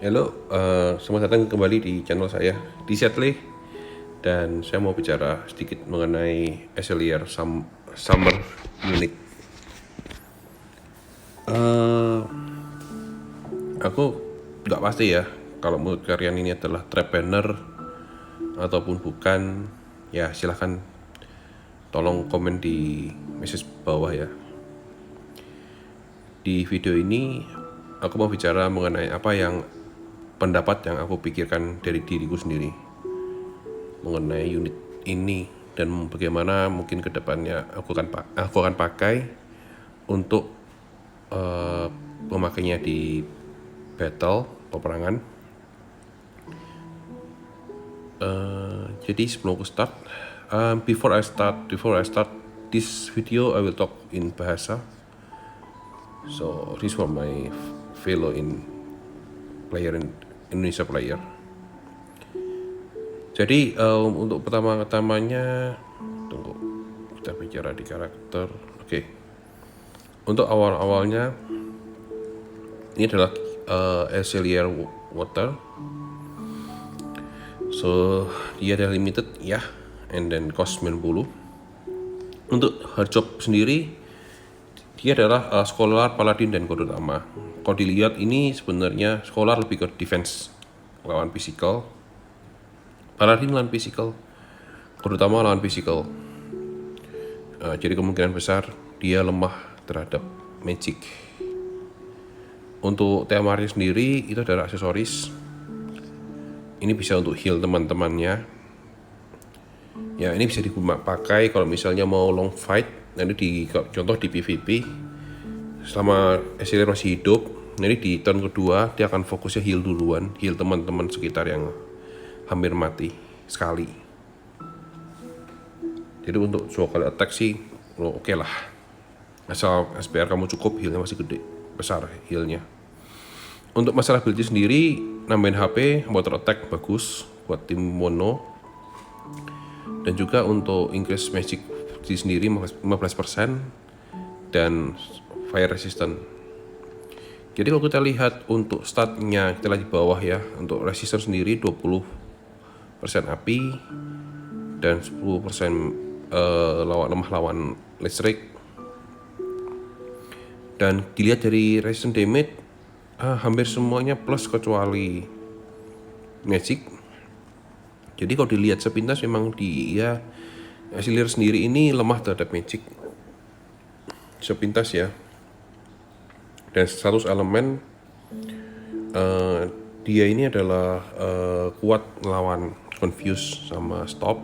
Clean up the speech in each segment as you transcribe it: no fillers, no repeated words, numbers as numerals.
Halo, selamat datang kembali di channel saya di Setley, dan saya mau bicara sedikit mengenai Atelier Summer Unit. Eh, aku nggak pasti ya kalau menurut kalian ini adalah trapreneur ataupun bukan. Ya silahkan tolong komen di message bawah ya. Di video ini aku mau bicara mengenai apa yang pendapat yang aku pikirkan dari diriku sendiri mengenai unit ini, dan bagaimana mungkin kedepannya aku akan pakai untuk uh, memakainya di battle peperangan. Jadi sebelum aku start, before I start this video, I will talk in bahasa. So this for my fellow in Indonesia player. Jadi untuk pertama-tamanya, tunggu, kita bicara di karakter. Oke. Untuk awal-awalnya ini adalah Atelier Water. So dia ada limited ya, and then cost 90. Untuk hard job sendiri dia adalah Scholar, Paladin, dan kode utama. Kalau dilihat ini sebenarnya Scholar lebih ke defense lawan physical, Paladin lawan physical, kode utama lawan physical. Jadi kemungkinan besar dia lemah terhadap magic. Untuk Teamari sendiri itu adalah aksesoris. Ini bisa untuk heal teman-temannya. Ya, ini bisa dipakai kalau misalnya mau long fight. Nanti contoh di PvP, selama Atelier masih hidup, nanti di turn kedua dia akan fokusnya heal duluan, heal teman-teman sekitar yang hampir mati sekali. Jadi untuk 2 kali attack sih oke lah, asal SPR kamu cukup, healnya masih gede, besar healnya. Untuk masalah ability sendiri, nambahin HP, water attack bagus buat tim mono, dan juga untuk increase magic di sendiri 15%, dan fire resistant. Jadi kalau kita lihat untuk statnya, kita lihat di bawah ya. Untuk resistant sendiri 20% api dan 10% lemah lawan listrik. Dan dilihat dari resistant damage, hampir semuanya plus kecuali magic. Jadi kalau dilihat sepintas memang dia Atelier sendiri ini lemah terhadap magic sepintas ya. Dan status elemen dia ini adalah kuat melawan confuse sama stop,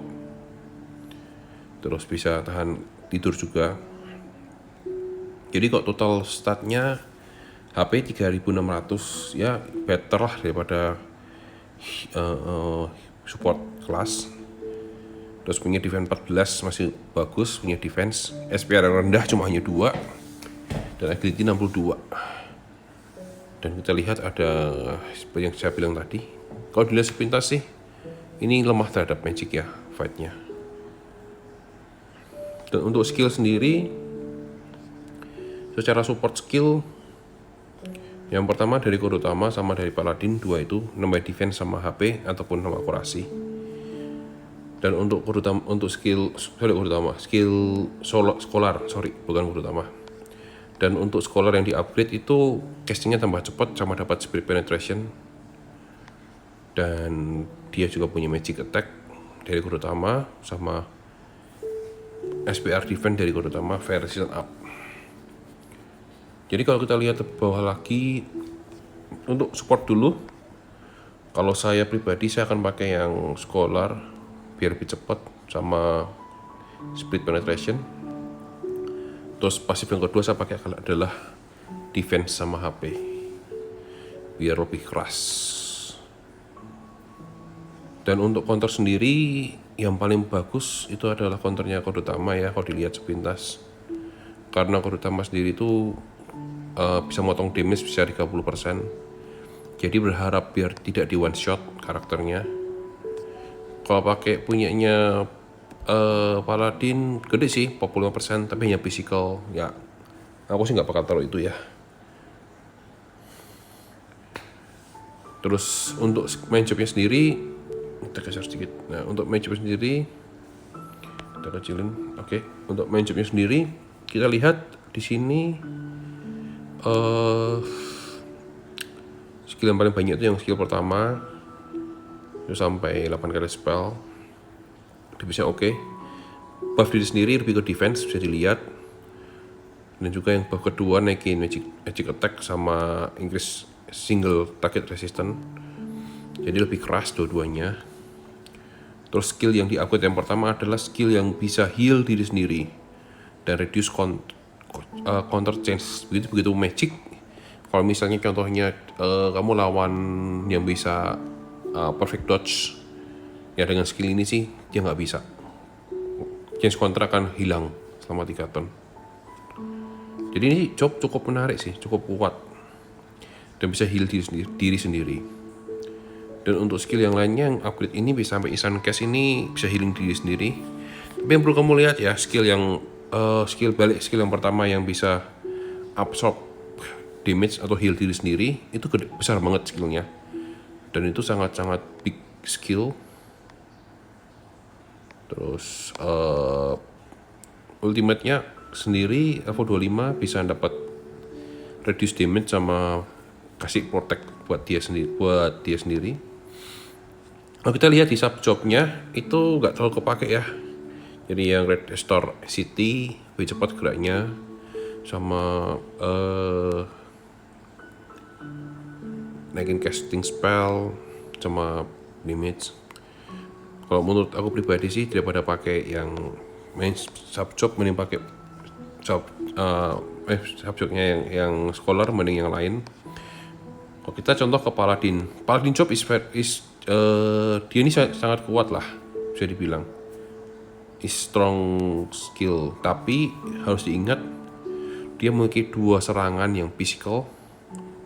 terus bisa tahan tidur juga. Jadi kok total statnya HP 3600 ya, better lah daripada support kelas. Terus punya defense 14 masih bagus, punya defense. SPR yang rendah cuma hanya 2, dan agility 62. Dan kita lihat ada seperti yang saya bilang tadi, kalau dilihat sepintas sih ini lemah terhadap magic ya fightnya. Dan untuk skill sendiri, secara support skill, yang pertama dari kode utama sama dari Paladin, 2 itu nambah defense sama HP ataupun sama akurasi. Dan untuk kode utama, untuk skill scholar, bukan kode utama. Dan untuk scholar yang di upgrade itu castingnya tambah cepat sama dapat spirit penetration, dan dia juga punya magic attack dari kode utama sama SPR defense dari kode utama, fire resistant up. Jadi kalau kita lihat ke bawah lagi, untuk support dulu, kalau saya pribadi saya akan pakai yang scholar biar lebih cepat sama spirit penetration. Terus pasif yang kedua saya pakai adalah defense sama HP biar lebih keras. Dan untuk counter sendiri yang paling bagus itu adalah counternya kode utama ya, kalau dilihat sepintas. Karena kode utama sendiri itu bisa motong damage bisa 30%. Jadi berharap biar tidak di one shot karakternya. Kalau pakai punyanya Paladin gede sih, 45%, tapi hanya physical ya. Aku sih nggak bakal taruh itu ya. Terus untuk main jobnya sendiri kita geser sedikit. Nah, untuk main jobnya sendiri kita kecilin. Oke. Untuk main jobnya sendiri kita lihat di sini skill yang paling banyak itu yang skill pertama itu sampai 8 kali spell. Defense oke. Buff diri sendiri lebih ke defense bisa dilihat. Dan juga yang buff kedua naikin magic attack sama increase single target resistance. Jadi lebih keras dua-duanya. Terus skill yang di-upgrade yang pertama adalah skill yang bisa heal diri sendiri dan reduce counter change. Begitu magic. Kalau misalnya contohnya kamu lawan yang bisa perfect dodge, ya dengan skill ini sih dia nggak bisa. Change counter akan hilang selama 3 turn. Jadi ini job cukup menarik sih, cukup kuat dan bisa heal diri sendiri. Dan untuk skill yang lainnya yang upgrade ini bisa sampai instant cast ini bisa healing diri sendiri. Tapi yang perlu kamu lihat ya skill yang skill yang pertama yang bisa absorb damage atau heal diri sendiri itu besar banget skillnya. Dan itu sangat-sangat big skill. Terus ultimate-nya sendiri level 25 bisa dapat reduce damage sama kasih protect buat dia sendiri. Kalau kita lihat di sub job-nya itu nggak terlalu kepake ya. Jadi yang Red Restore City lebih cepat geraknya sama naikin casting spell sama damage. Kalau menurut aku pribadi sih daripada pakai yang main sub job mending pakai sub jobnya yang scholar mending yang lain. Kalau kita contoh ke Paladin job dia ini sangat kuat lah bisa dibilang. Is strong skill, tapi harus diingat dia memiliki 2 serangan yang physical,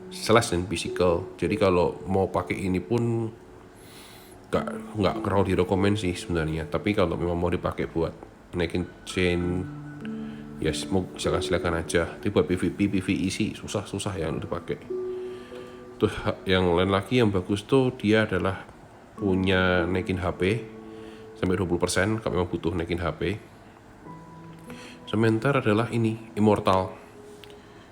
slash dan physical. Jadi kalau mau pakai ini pun nggak terlalu direkomend sih sebenarnya. Tapi kalau memang mau dipakai buat naikin chain, ya silakan aja. Tapi buat PvE sih susah yang dipakai. Terus yang lain lagi yang bagus tuh dia adalah punya naikin HP sampai 20% kalau memang butuh naikin HP. Sementara adalah ini Immortal,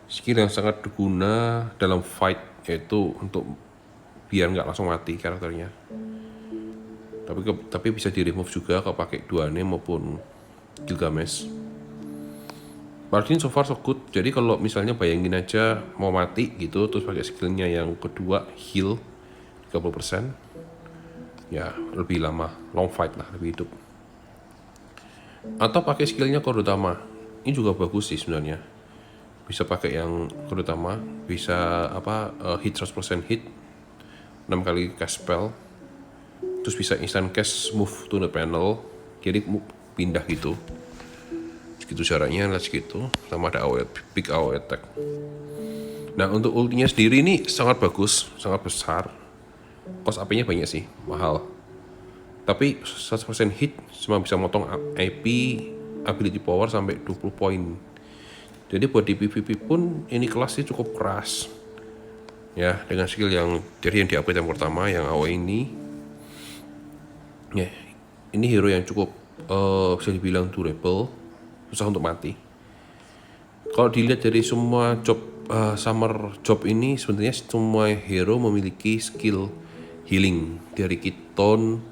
skill yang sangat berguna dalam fight, yaitu untuk biar nggak langsung mati karakternya. Tapi bisa di remove juga kalau pakai Duane maupun Gilgamesh. Paladin so far so good. Jadi kalau misalnya bayangin aja mau mati gitu terus pakai skillnya yang kedua heal 30%, ya lebih lama, long fight lah, lebih hidup. Atau pakai skillnya core utama, ini juga bagus sih sebenarnya. Bisa pakai yang core utama, bisa hit 100% hit 6 kali cast spell, terus bisa instant cast move to the panel, jadi pindah gitu. Segitu caranya lah segitu, sama ada big AOE attack. Nah untuk ultinya sendiri ini sangat bagus, sangat besar. Cost AP-nya banyak sih, mahal. Tapi 100% hit cuma bisa motong AP ability power sampai 20 poin. Jadi buat di PvP pun ini kelasnya cukup keras. Ya, dengan skill yang di-upgrade yang pertama yang AOE ini. Ya, ini hero yang cukup bisa dibilang durable, susah untuk mati. Kalau dilihat dari semua job summer job ini sebenarnya semua hero memiliki skill healing dari Kiton,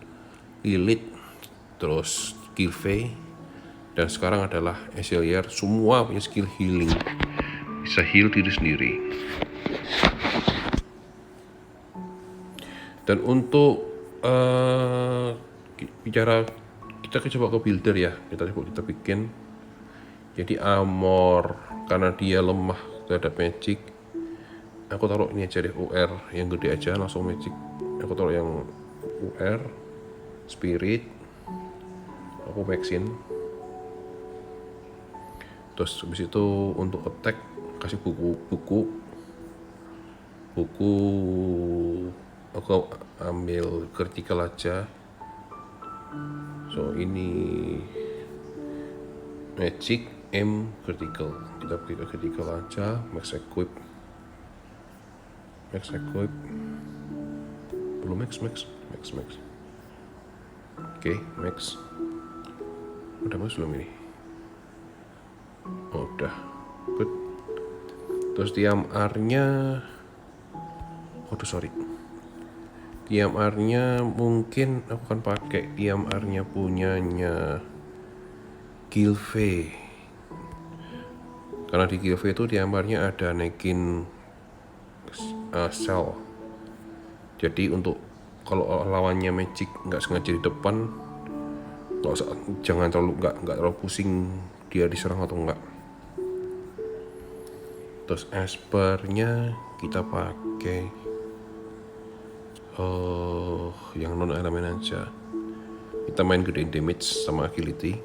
Lilith, terus Killfay, dan sekarang adalah Ezreal, semua punya skill healing, bisa heal diri sendiri. Dan untuk bicara kita coba ke builder ya, kita bikin. Jadi armor karena dia lemah terhadap magic, aku taruh ini aja deh, UR yang gede aja langsung magic. Aku taruh yang UR spirit, aku maxin. Terus habis itu untuk attack kasih buku aku ambil vertical aja. So ini magic M vertical, kita pilih vertical aja. Max equip max. Oke, max. Udah mas belum ini? Oh, udah. Good. Terus TMR-nya, sorry. TMR-nya mungkin aku akan pakai TMR-nya punyanya Gilve. Karena di Gilve itu TMR-nya ada naikin sell. Jadi untuk kalau lawannya Magic nggak sengaja di depan, jangan nggak terlalu pusing dia diserang atau enggak. Terus Esper-nya kita pakai yang non elemen aja. Kita main gedein damage sama agility.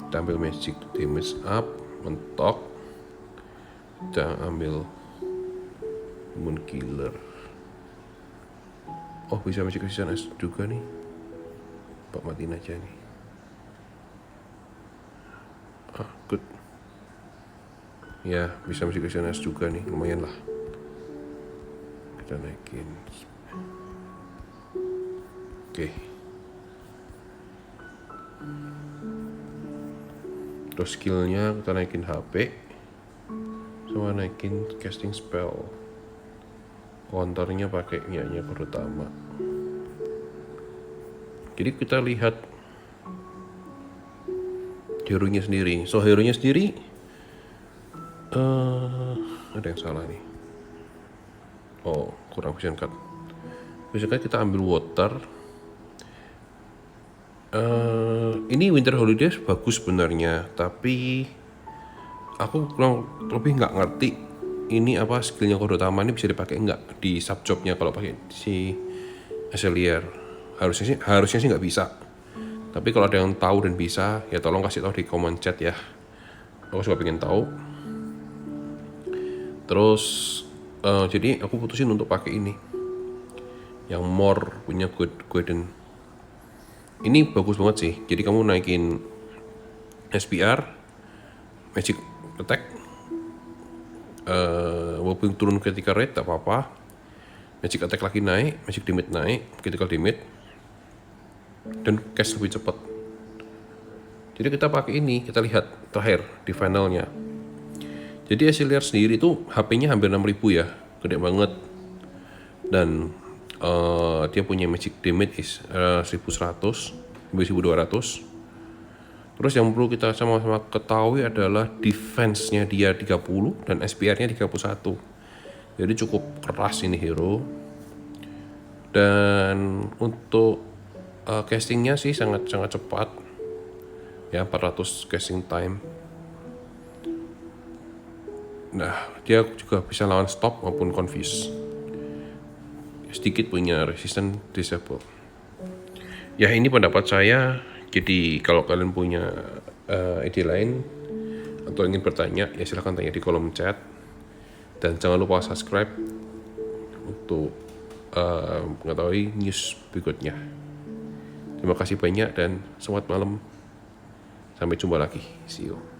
Kita ambil magic damage up, mentok. Kita ambil moon killer. Oh, bisa magic resistance juga nih. Pak matiin aja nih. Good. Ya, bisa magic resistance juga nih, lumayan lah. Kita naikin. Oke. Terus skillnya kita naikin HP sama naikin casting spell. Counternya pakai Nyanyi Pertama. Jadi kita lihat hero-nya sendiri. So hero-nya sendiri ada yang salah nih. Oh, kurang vision card. Vision card kita ambil water. Ini Winter Holidays bagus sebenarnya, tapi aku lebih nggak ngerti ini apa skillnya kode utama ini bisa dipakai nggak di subjobnya kalau pakai si Eselier. Harusnya sih nggak bisa. Tapi kalau ada yang tahu dan bisa, ya tolong kasih tahu di comment chat ya. Aku suka pengen tahu. Terus jadi aku putusin untuk pakai ini yang more punya Golden. Ini bagus banget sih. Jadi kamu naikin SPR, Magic Attack, walaupun turun ketika rate tak apa-apa. Magic Attack lagi naik, Magic Damage naik, Critical Damage, dan cast lebih cepat. Jadi kita pakai ini, kita lihat terakhir di finalnya. Jadi Esiliar sendiri itu HP-nya hampir 6000 ya, gede banget. Dan dia punya magic damage 1100 1200. Terus yang perlu kita sama-sama ketahui adalah defense-nya dia 30 dan SPR-nya 31. Jadi cukup keras ini hero. Dan untuk casting-nya sih sangat cepat. Ya, 400 casting time. Nah, dia juga bisa lawan stop maupun confuse. Sedikit punya resistance disable. Ya, ini pendapat saya. Jadi kalau kalian punya ide lain atau ingin bertanya, ya silahkan tanya di kolom chat. Dan jangan lupa subscribe untuk mengetahui news berikutnya. Terima kasih banyak dan selamat malam. Sampai jumpa lagi. See you.